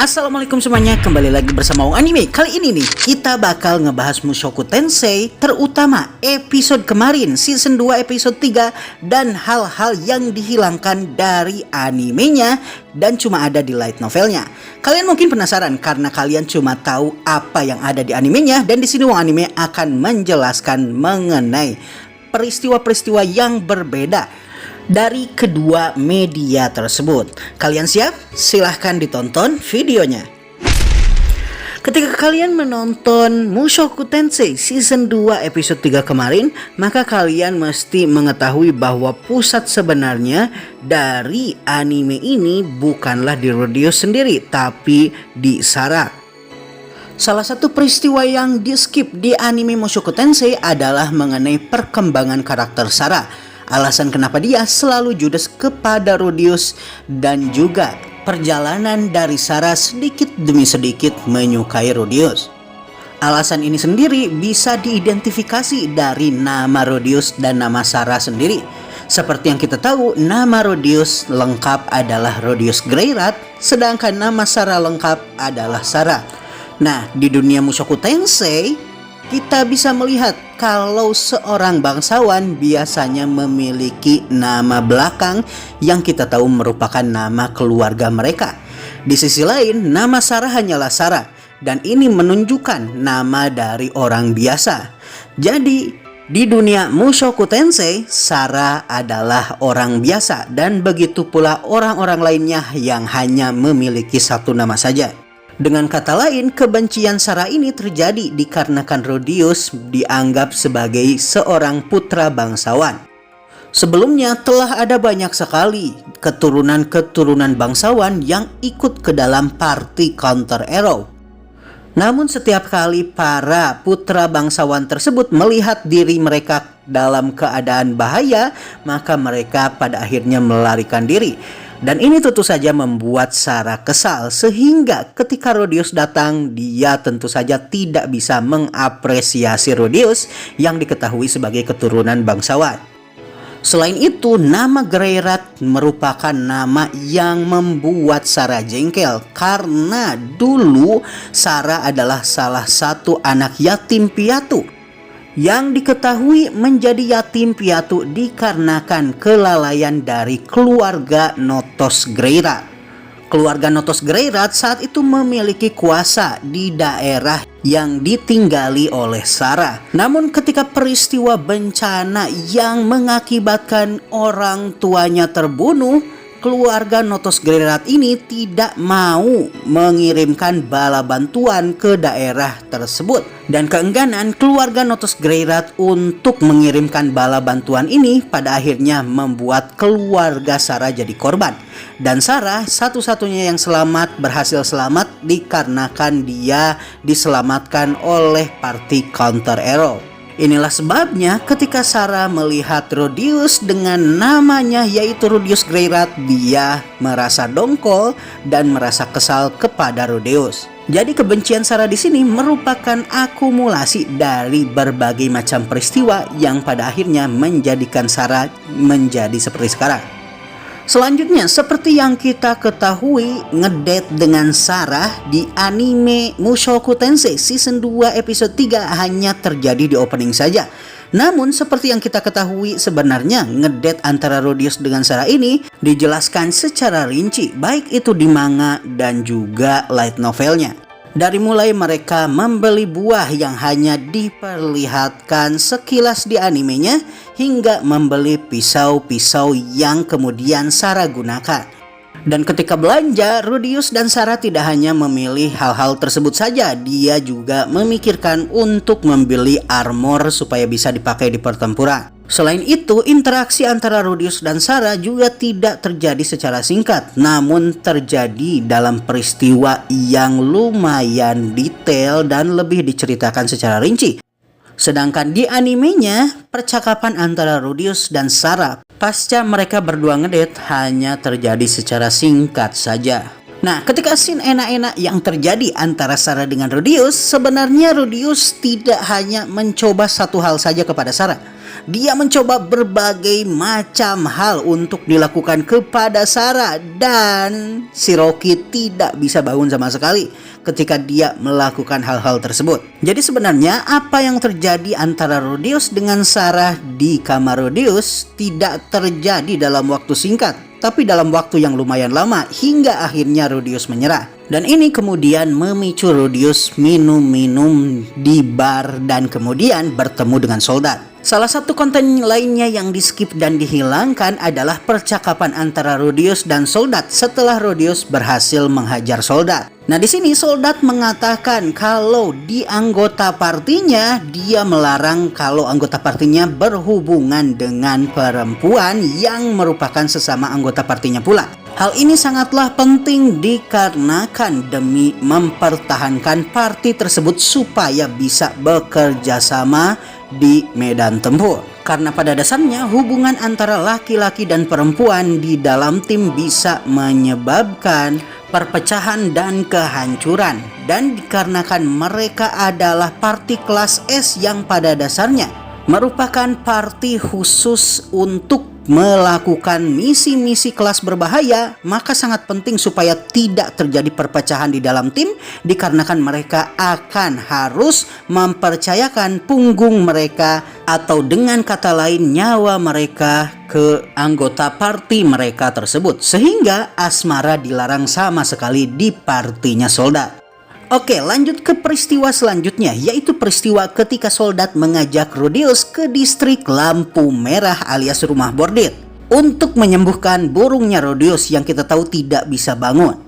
Assalamualaikum semuanya, kembali lagi bersama Wong Anime. Kali ini nih, kita bakal ngebahas Mushoku Tensei, terutama episode kemarin, season 2 episode 3, dan hal-hal yang dihilangkan dari animenya dan cuma ada di light novelnya. Kalian mungkin penasaran karena kalian cuma tahu apa yang ada di animenya, dan di sini Wong Anime akan menjelaskan mengenai peristiwa-peristiwa yang berbeda dari kedua media tersebut. Kalian siap? Silahkan ditonton videonya. Ketika kalian menonton Mushoku Tensei Season 2 episode 3 kemarin, maka kalian mesti mengetahui bahwa pusat sebenarnya dari anime ini bukanlah di Rudeus sendiri, tapi di Sarah. Salah satu peristiwa yang di-skip di anime Mushoku Tensei adalah mengenai perkembangan karakter Sarah. Alasan kenapa dia selalu judes kepada Rudeus dan juga perjalanan dari Sarah sedikit demi sedikit menyukai Rudeus. Alasan ini sendiri bisa diidentifikasi dari nama Rudeus dan nama Sarah sendiri. Seperti yang kita tahu, nama Rudeus lengkap adalah Rudeus Greyrat, sedangkan nama Sarah lengkap adalah Sarah. Nah, di dunia Mushoku Tensei kita bisa melihat kalau seorang bangsawan biasanya memiliki nama belakang yang kita tahu merupakan nama keluarga mereka. Di sisi lain, nama Sarah hanyalah Sarah, dan ini menunjukkan nama dari orang biasa. Jadi, di dunia Mushoku Tensei, Sarah adalah orang biasa, dan begitu pula orang-orang lainnya yang hanya memiliki satu nama saja. Dengan kata lain, kebencian Sarah ini terjadi dikarenakan Rudeus dianggap sebagai seorang putra bangsawan. Sebelumnya telah ada banyak sekali keturunan-keturunan bangsawan yang ikut ke dalam party Counter Arrow. Namun setiap kali para putra bangsawan tersebut melihat diri mereka dalam keadaan bahaya, maka mereka pada akhirnya melarikan diri. Dan ini tentu saja membuat Sarah kesal, sehingga ketika Rudeus datang, dia tentu saja tidak bisa mengapresiasi Rudeus yang diketahui sebagai keturunan bangsawan. Selain itu, nama Greyrat merupakan nama yang membuat Sarah jengkel, karena dulu Sarah adalah salah satu anak yatim piatu yang diketahui menjadi yatim piatu dikarenakan kelalaian dari keluarga Notos Greyrat. Keluarga Notos Greyrat saat itu memiliki kuasa di daerah yang ditinggali oleh Sarah. Namun ketika peristiwa bencana yang mengakibatkan orang tuanya terbunuh, keluarga Notos Greyrat ini tidak mau mengirimkan bala bantuan ke daerah tersebut. Dan keengganan keluarga Notos Greyrat untuk mengirimkan bala bantuan ini pada akhirnya membuat keluarga Sarah jadi korban. Dan Sarah satu-satunya yang berhasil selamat dikarenakan dia diselamatkan oleh party Counter Arrow. Inilah sebabnya ketika Sarah melihat Rudeus dengan namanya yaitu Rudeus Greyrat, dia merasa dongkol dan merasa kesal kepada Rudeus. Jadi kebencian Sarah di sini merupakan akumulasi dari berbagai macam peristiwa yang pada akhirnya menjadikan Sarah menjadi seperti sekarang. Selanjutnya, seperti yang kita ketahui, ngedate dengan Sarah di anime Mushoku Tensei Season 2 episode 3 hanya terjadi di opening saja. Namun seperti yang kita ketahui, sebenarnya ngedate antara Rudeus dengan Sarah ini dijelaskan secara rinci, baik itu di manga dan juga light novelnya. Dari mulai mereka membeli buah yang hanya diperlihatkan sekilas di animenya, hingga membeli pisau-pisau yang kemudian Sarah gunakan. Dan ketika belanja, Rudeus dan Sarah tidak hanya memilih hal-hal tersebut saja, dia juga memikirkan untuk membeli armor supaya bisa dipakai di pertempuran. Selain itu, interaksi antara Rudeus dan Sarah juga tidak terjadi secara singkat, namun terjadi dalam peristiwa yang lumayan detail dan lebih diceritakan secara rinci. Sedangkan di animenya, percakapan antara Rudeus dan Sarah pasca mereka berdua ngedate hanya terjadi secara singkat saja. Nah, ketika scene enak-enak yang terjadi antara Sarah dengan Rudeus, sebenarnya Rudeus tidak hanya mencoba satu hal saja kepada Sarah, Dia mencoba berbagai macam hal untuk dilakukan kepada Sarah dan si Rocky tidak bisa bangun sama sekali ketika dia melakukan hal-hal tersebut. Jadi sebenarnya apa yang terjadi antara Rudeus dengan Sarah di kamar Rudeus tidak terjadi dalam waktu singkat, tapi dalam waktu yang lumayan lama hingga akhirnya Rudeus menyerah. Dan ini kemudian memicu Rudeus minum-minum di bar dan kemudian bertemu dengan soldat. Salah satu konten lainnya yang di-skip dan dihilangkan adalah percakapan antara Rudeus dan soldat setelah Rudeus berhasil menghajar soldat. Nah, di sini soldat mengatakan kalau di anggota partinya dia melarang kalau anggota partinya berhubungan dengan perempuan yang merupakan sesama anggota partinya pula. Hal ini sangatlah penting dikarenakan demi mempertahankan parti tersebut supaya bisa bekerja sama di medan tempur. Karena pada dasarnya hubungan antara laki-laki dan perempuan di dalam tim bisa menyebabkan perpecahan dan kehancuran. Dan dikarenakan mereka adalah parti kelas S yang pada dasarnya merupakan parti khusus untuk melakukan misi-misi kelas berbahaya, maka sangat penting supaya tidak terjadi perpecahan di dalam tim dikarenakan mereka akan harus mempercayakan punggung mereka atau dengan kata lain nyawa mereka ke anggota parti mereka tersebut, sehingga asmara dilarang sama sekali di partinya soldat. Oke, lanjut ke peristiwa selanjutnya, yaitu peristiwa ketika soldat mengajak Rudeus ke distrik lampu merah alias rumah bordir untuk menyembuhkan burungnya Rudeus yang kita tahu tidak bisa bangun.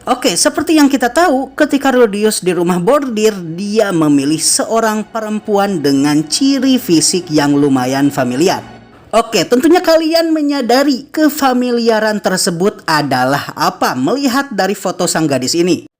Oke, seperti yang kita tahu, ketika Rudeus di rumah bordir, dia memilih seorang perempuan dengan ciri fisik yang lumayan familiar. Oke, tentunya kalian menyadari kefamiliaran tersebut adalah apa melihat dari foto sang gadis ini.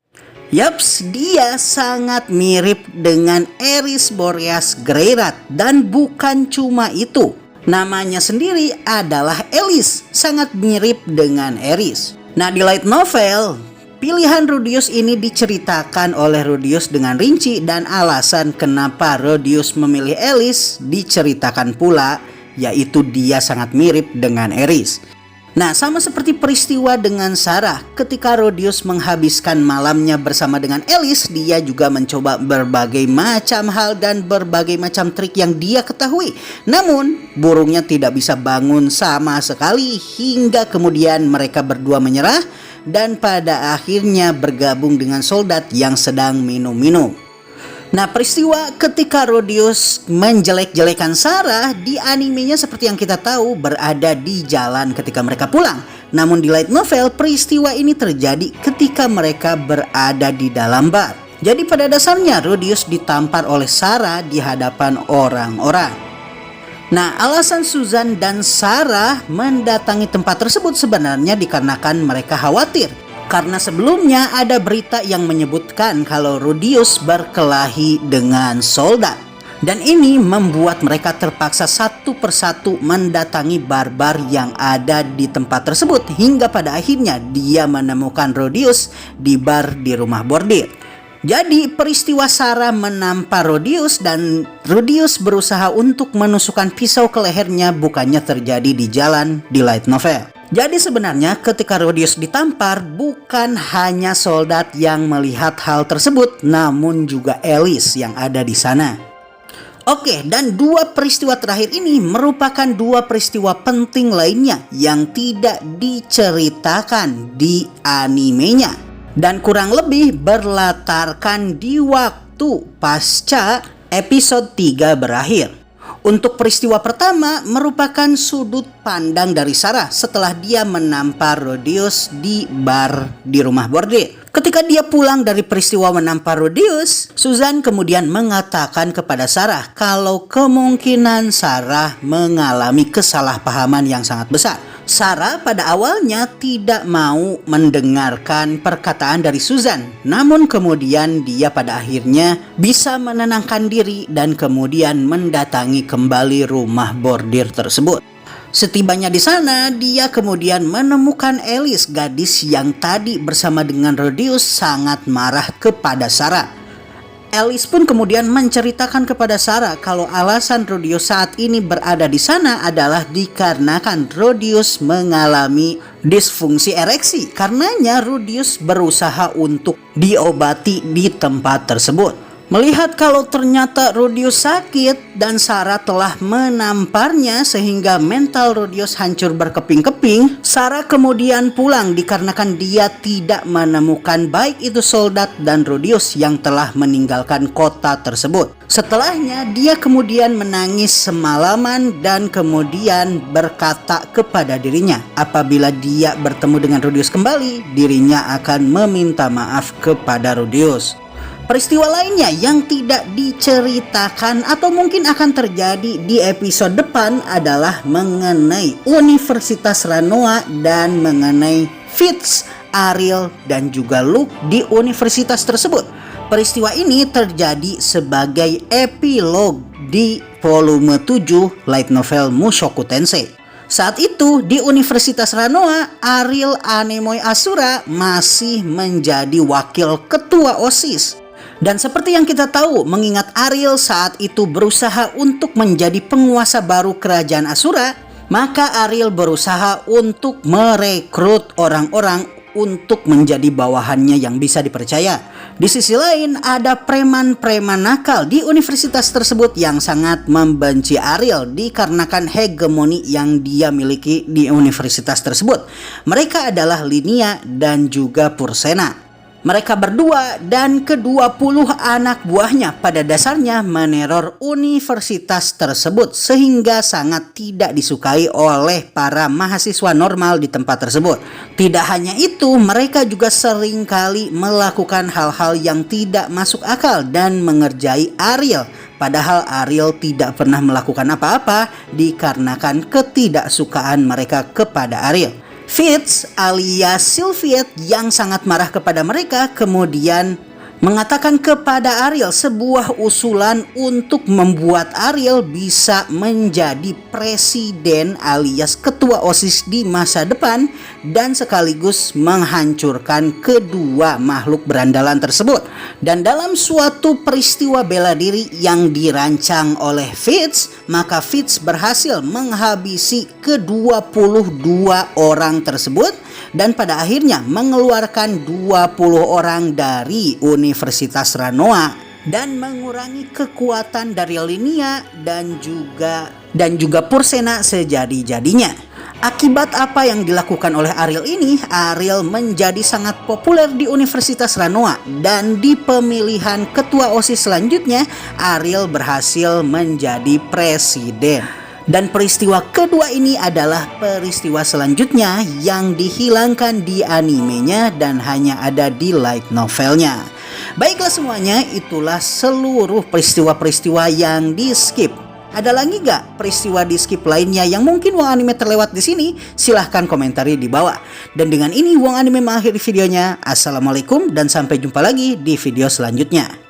Yaps, dia sangat mirip dengan Eris Boreas Greyrat, dan bukan cuma itu, namanya sendiri adalah Elis, sangat mirip dengan Eris. Nah, di light novel, pilihan Rudeus ini diceritakan oleh Rudeus dengan rinci dan alasan kenapa Rudeus memilih Elis diceritakan pula, yaitu dia sangat mirip dengan Eris. Nah, sama seperti peristiwa dengan Sarah, ketika Rudeus menghabiskan malamnya bersama dengan Elis, dia juga mencoba berbagai macam hal dan berbagai macam trik yang dia ketahui. Namun, burungnya tidak bisa bangun sama sekali hingga kemudian mereka berdua menyerah dan pada akhirnya bergabung dengan soldat yang sedang minum-minum. Nah, peristiwa ketika Rudeus menjelek-jelekan Sarah di animenya seperti yang kita tahu berada di jalan ketika mereka pulang. Namun di light novel, peristiwa ini terjadi ketika mereka berada di dalam bar. Jadi pada dasarnya Rudeus ditampar oleh Sarah di hadapan orang-orang. Nah, alasan Susan dan Sarah mendatangi tempat tersebut sebenarnya dikarenakan mereka khawatir. Karena sebelumnya ada berita yang menyebutkan kalau Rudeus berkelahi dengan soldat. Dan ini membuat mereka terpaksa satu persatu mendatangi bar-bar yang ada di tempat tersebut. Hingga pada akhirnya dia menemukan Rudeus di bar di rumah bordir. Jadi peristiwa Sarah menampar Rudeus dan Rudeus berusaha untuk menusukkan pisau ke lehernya bukannya terjadi di jalan di light novel. Jadi sebenarnya ketika Rudeus ditampar bukan hanya soldat yang melihat hal tersebut, namun juga Elis yang ada di sana. Oke, dan dua peristiwa terakhir ini merupakan dua peristiwa penting lainnya yang tidak diceritakan di animenya dan kurang lebih berlatarkan di waktu pasca episode 3 berakhir. Untuk peristiwa pertama merupakan sudut pandang dari Sarah setelah dia menampar Rudeus di bar di rumah bordir. Ketika dia pulang dari peristiwa menampar Rudeus, Susan kemudian mengatakan kepada Sarah kalau kemungkinan Sarah mengalami kesalahpahaman yang sangat besar. Sarah pada awalnya tidak mau mendengarkan perkataan dari Susan, namun kemudian dia pada akhirnya bisa menenangkan diri dan kemudian mendatangi kembali rumah bordir tersebut. Setibanya di sana, dia kemudian menemukan Elis, gadis yang tadi bersama dengan Rudeus sangat marah kepada Sarah. Alice pun kemudian menceritakan kepada Sarah kalau alasan Rudius saat ini berada di sana adalah dikarenakan Rudius mengalami disfungsi ereksi. Karenanya Rudius berusaha untuk diobati di tempat tersebut. Melihat kalau ternyata Rudius sakit dan Sarah telah menamparnya sehingga mental Rudius hancur berkeping-keping, Sarah kemudian pulang dikarenakan dia tidak menemukan baik itu soldat dan Rudius yang telah meninggalkan kota tersebut. Setelahnya dia kemudian menangis semalaman dan kemudian berkata kepada dirinya, apabila dia bertemu dengan Rudius kembali, dirinya akan meminta maaf kepada Rudius. Peristiwa lainnya yang tidak diceritakan atau mungkin akan terjadi di episode depan adalah mengenai Universitas Ranoa dan mengenai Fitz, Ariel, dan juga Luke di universitas tersebut. Peristiwa ini terjadi sebagai epilog di volume 7 light novel Mushoku Tensei. Saat itu di Universitas Ranoa, Ariel Anemoi Asura masih menjadi wakil ketua OSIS. Dan seperti yang kita tahu, mengingat Ariel saat itu berusaha untuk menjadi penguasa baru kerajaan Asura, maka Ariel berusaha untuk merekrut orang-orang untuk menjadi bawahannya yang bisa dipercaya. Di sisi lain, ada preman-preman nakal di universitas tersebut yang sangat membenci Ariel dikarenakan hegemoni yang dia miliki di universitas tersebut. Mereka adalah Linia dan juga Pursena. Mereka berdua dan ke-20 anak buahnya pada dasarnya meneror universitas tersebut sehingga sangat tidak disukai oleh para mahasiswa normal di tempat tersebut. Tidak hanya itu, mereka juga seringkali melakukan hal-hal yang tidak masuk akal dan mengerjai Ariel. Padahal Ariel tidak pernah melakukan apa-apa dikarenakan ketidaksukaan mereka kepada Ariel. Fitz alias Sylviette yang sangat marah kepada mereka kemudian mengatakan kepada Ariel sebuah usulan untuk membuat Ariel bisa menjadi presiden alias ketua OSIS di masa depan dan sekaligus menghancurkan kedua makhluk berandalan tersebut. Dan dalam suatu peristiwa bela diri yang dirancang oleh Fitz, maka Fitz berhasil menghabisi ke-22 orang tersebut dan pada akhirnya mengeluarkan 20 orang dari Universitas Ranoa dan mengurangi kekuatan dari Linia dan juga Pursena sejadi-jadinya. Akibat apa yang dilakukan oleh Ariel ini, Ariel menjadi sangat populer di Universitas Ranoa dan di pemilihan ketua OSIS selanjutnya, Ariel berhasil menjadi presiden. Dan peristiwa kedua ini adalah peristiwa selanjutnya yang dihilangkan di animenya dan hanya ada di light novelnya. Baiklah semuanya, itulah seluruh peristiwa-peristiwa yang di skip. Ada lagi gak peristiwa di skip lainnya yang mungkin Wong Anime terlewat di sini? Silahkan komentari di bawah. Dan dengan ini Wong Anime mengakhiri videonya. Assalamualaikum dan sampai jumpa lagi di video selanjutnya.